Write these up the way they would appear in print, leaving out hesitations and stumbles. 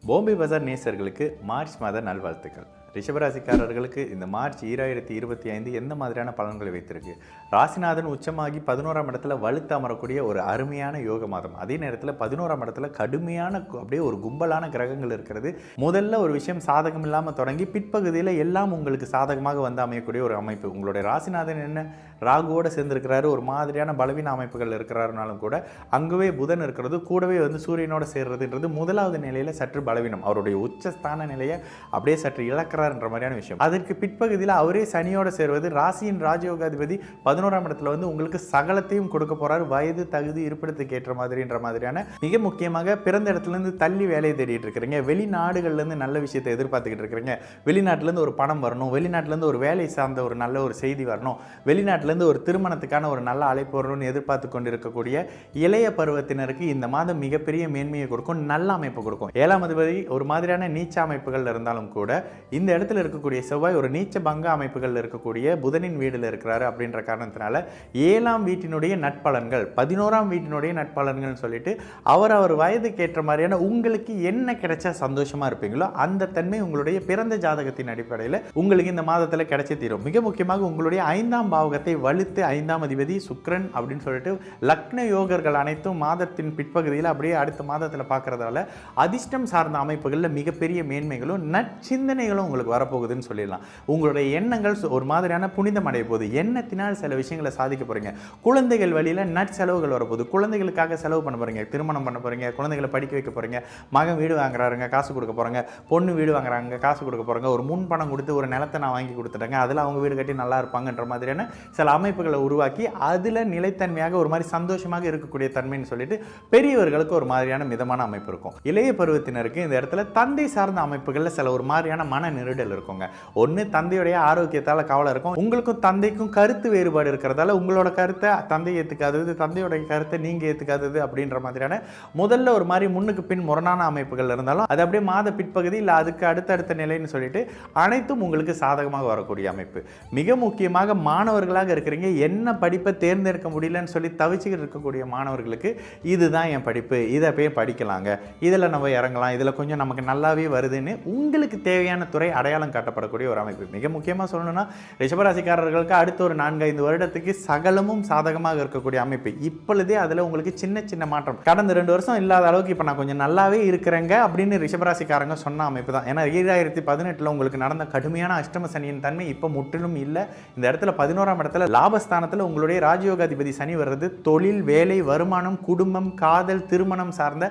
பாம்பே பஜார் நேசர்களுக்கு March மாத நல்வாழ்த்துக்கள். ரிஷபராசிக்காரர்களுக்கு இந்த மார்ச் 2025 எந்த மாதிரியான பலன்களை வைத்திருக்கு? ராசிநாதன் உச்சமாகி 11ஆம் இடத்துல வலுத்து அமரக்கூடிய ஒரு அருமையான யோக மாதம். அதே நேரத்தில் 11ஆம் இடத்துல கடுமையான அப்படியே ஒரு கும்பலான கிரகங்கள் இருக்கிறது. முதல்ல ஒரு விஷயம் சாதகம் இல்லாமல் தொடங்கி பிற்பகுதியில் எல்லாம் உங்களுக்கு சாதகமாக வந்து அமையக்கூடிய ஒரு அமைப்பு. உங்களுடைய ராசிநாதன் என்ன ராகுவோடு சேர்ந்திருக்கிறாரு, ஒரு மாதிரியான பலவீன அமைப்புகள் இருக்கிறாருனாலும் கூட அங்கவே புதன் இருக்கிறது, கூடவே வந்து சூரியனோட சேர்றதுன்றது முதலாவது நிலையில் சற்று பலவீனம். அவருடைய உச்சஸ்தான நிலையை அப்படியே சற்று இழக்கிறார் என்ற மாதிரியான விஷயம். அதற்கு பிற்பகுதியில் அவரே சனியோட சேர்வது, ராசியின் ராஜயோகாதிபதி 11ஆம் இடத்துல வந்து உங்களுக்கு சகலத்தையும் கொடுக்க போறாரு. வயது தகுதி இருப்பிடத்துக்கு ஏற்ற மாதிரியான மிக முக்கியமாக பிறந்த இடத்துல இருந்து தள்ளி வேலையை தேடிட்டு இருக்கிறீங்க, வெளிநாடுகள்ல இருந்து நல்ல விஷயத்தை எதிர்பார்த்துக்கிட்டு இருக்கிறீங்க, வெளிநாட்டுல இருந்து ஒரு பணம் வரணும், வெளிநாட்டுல இருந்து ஒரு வேலை சார்ந்த ஒரு நல்ல ஒரு செய்தி வரணும், வெளிநாட்டுல இருந்து ஒரு திருமணத்துக்கான ஒரு நல்ல அழைப்பு வரணும்னு எதிர்பார்த்து கொண்டிருக்கக்கூடிய இளைய பருவத்தினருக்கு இந்த மாதம் மிகப்பெரிய மேன்மையை கொடுக்கும், நல்ல அமைப்பு கொடுக்கும். 7ஆம் அதிபதி ஒரு மாதிரியான நீச்ச அமைப்புகள் இருந்தாலும் கூட இந்த இடத்துல இருக்கக்கூடிய செவ்வாய் ஒரு நீச்ச பங்க அமைப்புகள் இருக்கக்கூடிய புதனின் வீடுல இருக்கிறாரு. அப்படின்ற காரணத்தினால 7ஆம் வீட்டினுடைய நட்பலன்கள் 11ஆம் வீட்டினுடைய நட்பலன்கள் சொல்லிட்டு அவர் வயதுக்கு ஏற்ற மாதிரியான உங்களுக்கு என்ன கிடைச்சா சந்தோஷமா இருப்பீங்களோ அந்த தன்மை உங்களுடைய பிறந்த ஜாதகத்தின் அடிப்படையில் உங்களுக்கு இந்த மாதத்தில் கிடைச்சி தீரும். மிக முக்கியமாக உங்களுடைய 5ஆம் பாவகத்தை வலுத்து 5ஆம் அதிபதி சுக்கிரன் அப்படின்னு சொல்லிட்டு லக்ன யோகர்கள் அனைத்தும் மாதத்தின் பிற்பகுதியில் அப்படியே அடுத்த மாதத்தில் பார்க்கறதால அதிர்ஷ்டம் சார்ந்த அமைப்புகளில் மிகப்பெரிய மேன்மைகளும் நற்சிந்தனைகளும் உங்களுக்கு வரப்போகுதுன்னு சொல்லிடலாம். உங்களுடைய எண்ணங்கள் ஒரு மாதிரியான புனிதம் அடைய போகுது. எண்ணத்தினால் சில விஷயங்களை சாதிக்க போறீங்க. குழந்தைகள் வழியில் நற்செலவுகள் வரப்போகுது. குழந்தைகளுக்காக செலவு பண்ண போறீங்க, திருமணம் பண்ண போறீங்க, குழந்தைகளை படிக்க வைக்க போறீங்க, மகன் வீடு வாங்குறாருங்க காசு கொடுக்க போறாங்க, பொண்ணு வீடு வாங்குறாங்க காசு கொடுக்க போறாங்க, ஒரு முன் பணம் கொடுத்து ஒரு நிலத்தை நான் வாங்கி கொடுத்துட்டேங்க, அதில் அவங்க வீடு கட்டி நல்லா இருப்பாங்கன்ற மாதிரியான சில அமைப்புகளை உருவாக்கி அதில் நிலைத்தன்மையாக ஒரு மாதிரி சந்தோஷமாக இருக்கக்கூடிய தன்மைன்னு சொல்லிட்டு பெரியவர்களுக்கு ஒரு மாதிரியான மிதமான அமைப்பு இருக்கும். இளைய பருவத்தினருக்கு இந்த இடத்துல தந்தை சார்ந்த அமைப்புகளில் சில ஒரு மாதிரியான மன நெருடல் இருக்குங்க. ஒன்று தந்தையுடைய ஆரோக்கியத்தால் கவலை இருக்கும். உங்களுக்கும் தந்தைக்கும் கருத்து வேறுபாடு இருக்கிறதால உங்களோட கருத்தை தந்தை ஏற்றுக்காதது, தந்தையோட கருத்தை நீங்கள் ஏற்றுக்காதது அப்படின்ற மாதிரியான முதல்ல ஒரு மாதிரி முன்னுக்கு பின் முரணான அமைப்புகள் இருந்தாலும் அது அப்படியே மாத பிற்பகுதி இல்லை அதுக்கு அடுத்தடுத்த நிலைன்னு சொல்லிட்டு அனைத்தும் உங்களுக்கு சாதகமாக வரக்கூடிய அமைப்பு. மிக முக்கியமாக மாணவர்களாக இருக்கிறீங்க, என்ன படிப்பை தேர்ந்தெடுக்க முடியலன்னு சொல்லி தவிச்சுக்கிட்டு இருக்கக்கூடிய மாணவர்களுக்கு இதுதான் என் படிப்பு, இதை போய் படிக்கலாங்க, இதில் நம்ம இறங்கலாம், இதில் கொஞ்சம் நமக்கு நல்லாவே வருதுன்னு உங்களுக்கு தேவையான துறை அடையாளம் காட்டப்படக்கூடிய ஒரு அமைப்பு. மிக முக்கியமாக சொல்லணும்னா ரிஷபராசிக்காரர்களுக்கு அடுத்த ஒரு 4-5 வருடத்துக்கு சகலமும் சாதகமாக இருக்கக்கூடிய அமைப்பு. இப்பொழுதே அதில் உங்களுக்கு சின்ன மாற்றம் கடந்த 2 வருஷம் இல்லாத அளவுக்கு இப்போ நான் கொஞ்சம் நல்லாவே இருக்கிறேங்க அப்படின்னு ரிஷபராசிக்காரங்க சொன்ன அமைப்பு தான். ஏன்னா 2018 உங்களுக்கு நடந்த கடுமையான அஷ்டம சனியின் தன்மை இப்போ முற்றிலும் இல்லை. இந்த இடத்துல 11ஆம் இடத்துல லாபஸ்தானத்தில் உங்களுடைய ராஜயோகாதிபதி சனி வர்றது தொழில், வேலை, வருமானம், குடும்பம், காதல், திருமணம் சார்ந்த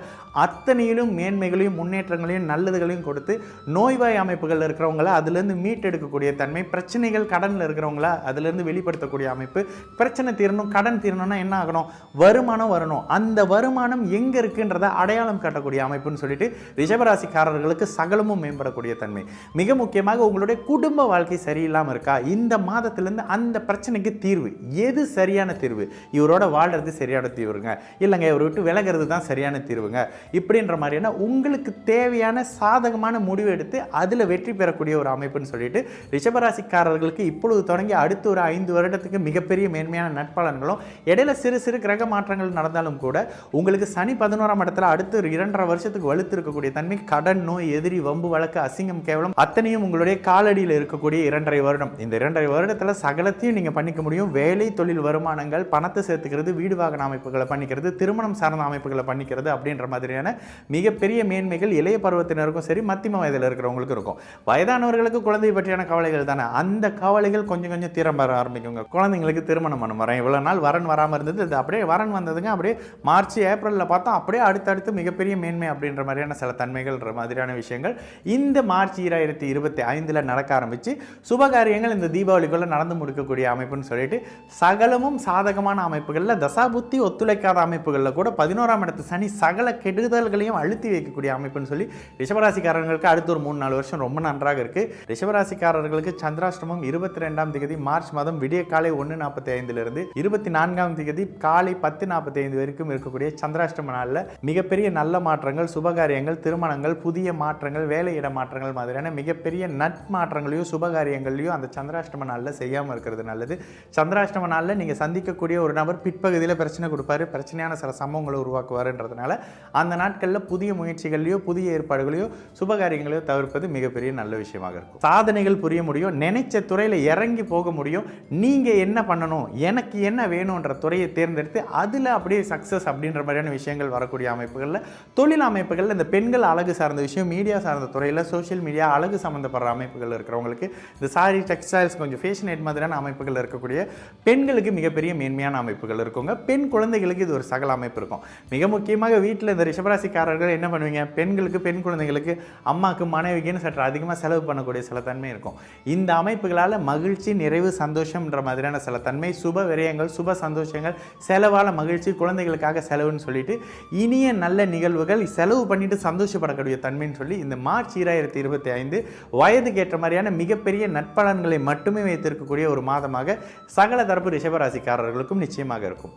அத்தனையிலும் மேன்மைகளையும் முன்னேற்றங்களையும் நல்லதுகளையும் கொடுத்து நோய்வாய் அமைப்புகள் இருக்கிறவங்கள அதிலிருந்து மீட்டெடுக்கக்கூடிய தன்மை, பிரச்சனைகள் கடனில் இருக்கிறவங்கள அதிலிருந்து வெளிப்படுத்தக்கூடிய அமைப்பு. பிரச்சனை தீரணும், கடன் தீரணும்னா என்ன ஆகணும், வருமானம் வரணும், அந்த வருமானம் எங்கே இருக்குன்றதை அடையாளம் காட்டக்கூடிய அமைப்புன்னு சொல்லிட்டு ரிஷபராசிக்காரர்களுக்கு சகலமும் மேம்படக்கூடிய தன்மை. மிக முக்கியமாக உங்களுடைய குடும்ப வாழ்க்கை சரியில்லாமல் இருக்கா, இந்த மாதத்திலிருந்து அந்த பிரச்சனைக்கு தீர்வு எது சரியான தீர்வு, இவரோட வாழ்றது சரியான தீர்வுங்க, இல்லைங்க இவரை விட்டு விலகிறது தான் சரியான தீர்வுங்க, இப்படின்ற மாதிரியான உங்களுக்கு தேவையான சாதகமான முடிவு எடுத்து அதில் வெற்றி பெறக்கூடிய ஒரு அமைப்புன்னு சொல்லிட்டு ரிஷபராசிக்காரர்களுக்கு இப்பொழுது தொடங்கி அடுத்த ஒரு 5 வருடத்துக்கு மிகப்பெரிய மேன்மையான நட்பலன்களும் இடையில சிறு கிரக மாற்றங்கள் நடந்தாலும் கூட உங்களுக்கு சனி 11ஆம் இடத்துல அடுத்து 2.5 வருஷத்துக்கு வலுத்து இருக்கக்கூடிய தன்மை, கடன், நோய், எதிரி, வம்பு, வழக்கு, அசிங்கம், கேவலம் அத்தனையும் உங்களுடைய காலடியில் இருக்கக்கூடிய 2.5 வருடம். இந்த 2.5 வருடத்தில் சகலத்தையும் நீங்கள் பண்ணிக்க முடியும். வேலை, தொழில், வருமானங்கள், பணத்தை சேர்த்துக்கிறது, வீடு வாகன அமைப்புகளை பண்ணிக்கிறது, திருமணம் சார்ந்த அமைப்புகளை பண்ணிக்கிறது அப்படின்ற மாதிரியான மிகப்பெரிய மேன்மைகள் இளைய பருவத்தினருக்கும் சரி மத்தியம வயதில் இருக்கிறவங்களுக்கும் இருக்கும். வயதானவர்களுக்கு குழந்தை பற்றியான கவலைகள் தானே, அந்த கவலைகள் கொஞ்சம் தீரம் வர ஆரம்பிக்குங்க. குழந்தைங்களுக்கு திருமணம் பண்ண வரேன், இவ்வளோ நாள் வரன் வராமல் இருந்தது, அது அப்படியே வரன் வந்ததுங்க, அப்படியே மார்ச் ஏப்ரலில் பார்த்தோம் அப்படியே அடுத்தடுத்து மிகப்பெரிய மேன்மை அப்படின்ற மாதிரியான சில தன்மைகள்ன்ற மாதிரியான விஷயங்கள் இந்த மார்ச் 2025 நடக்க ஆரம்பித்து சுபகாரியங்கள் இந்த தீபாவளிக்குள்ளே நடந்து முடிக்கக்கூடிய அமைப்புன்னு சொல்லிட்டு சகலமும் சாதகமான அமைப்புகளில் தசாபுத்தி ஒத்துழைக்காத அமைப்புகளில் கூட 11ஆம் இடத்து சனி சகல கெடுதல்களையும் அழுத்தி வைக்கக்கூடிய அமைப்புன்னு சொல்லி ரிஷபராசிக்காரங்களுக்கு அடுத்த ஒரு 3-4 வருஷம் ரொம்ப நன்றாக நன்றாக இருக்கு. ரிஷபராசிக்காரர்களுக்கு சந்திராஷ்டமம் 22ஆம் தேதி மார்ச் மாதம் விடிய காலை 1:45 24ஆம் தேதி காலை 10:45 வரைக்கும் இருக்கக்கூடிய சந்திராஷ்டம நாளில் மிகப்பெரிய நல்ல மாற்றங்கள், சுபகாரியங்கள், திருமணங்கள், புதிய மாற்றங்கள், வேலையிட மாற்றங்கள் மாதிரியான மிகப்பெரிய நட்மாற்றங்களையும் சுபகாரியங்களையும் அந்த சந்திராஷ்டம நாளில் செய்யாமல் இருக்கிறது நல்லது. சந்திராஷ்டம நாளில் நீங்கள் சந்திக்கக்கூடிய ஒரு நபர் பிற்பகுதியில் பிரச்சனை கொடுப்பாரு, பிரச்சனையான சில சம்பவங்களை உருவாக்குவாருன்றதுனால அந்த நாட்களில் புதிய முயற்சிகளையோ புதிய ஏற்பாடுகளையோ சுபகாரியங்களையோ தவிர்ப்பது மிகப்பெரிய நல்ல விஷயமாக இருக்கும். சாதனைகள் புரிய முடியும், நினைச்ச துறையில் இறங்கி போக முடியும். நீங்கள் என்ன பண்ணணும், எனக்கு என்ன வேணுன்ற துறையை தேர்ந்தெடுத்து அதில் அப்படியே சக்ஸஸ் அப்படின்ற மாதிரியான விஷயங்கள் வரக்கூடிய அமைப்புகளில், தொழில் அமைப்புகளில் இந்த பெண்கள் அழகு சார்ந்த விஷயம், மீடியா சார்ந்த துறையில், சோஷியல் மீடியா அழகு சம்மந்தப்படுற அமைப்புகள் இருக்கிறவங்களுக்கு, இந்த சாரி, டெக்ஸ்டைல்ஸ், கொஞ்சம் ஃபேஷன் எய்ட் மாதிரியான அமைப்புகள் இருக்கக்கூடிய பெண்களுக்கு மிகப்பெரிய மேன்மையான அமைப்புகள் இருக்குங்க. பெண் குழந்தைகளுக்கு இது ஒரு சகல அமைப்பு இருக்கும். மிக முக்கியமாக வீட்டில் இந்த ரிஷபராசிக்காரர்கள் என்ன பண்ணுவீங்க, பெண்களுக்கு, பெண் குழந்தைகளுக்கு, அம்மாவுக்கு, மனைவிக்குன்னு சற்று அதிகமாக செலவு பண்ணக்கூடிய சில தன்மை இருக்கும். இந்த அமைப்புகளால் மகிழ்ச்சி, நிறைவு, சந்தோஷம்ன்ற மாதிரியான சில தன்மை, சுப விரயங்கள், சுப சந்தோஷங்கள், செலவால மகிழ்ச்சி, குழந்தைகளுக்காக செலவுன்னு சொல்லிட்டு இனிய நல்ல நிகழ்வுகள், செலவு பண்ணிட்டு சந்தோஷப்படக்கூடிய தன்மைன்னு சொல்லி இந்த மார்ச் 2025 வயதுக்கு ஏற்ற மாதிரியான மிகப்பெரிய நட்பலன்களை மட்டுமே வைத்திருக்கக்கூடிய ஒரு மாதமாக சகல தரப்பு ரிஷபராசிக்காரர்களுக்கும் நிச்சயமாக இருக்கும்.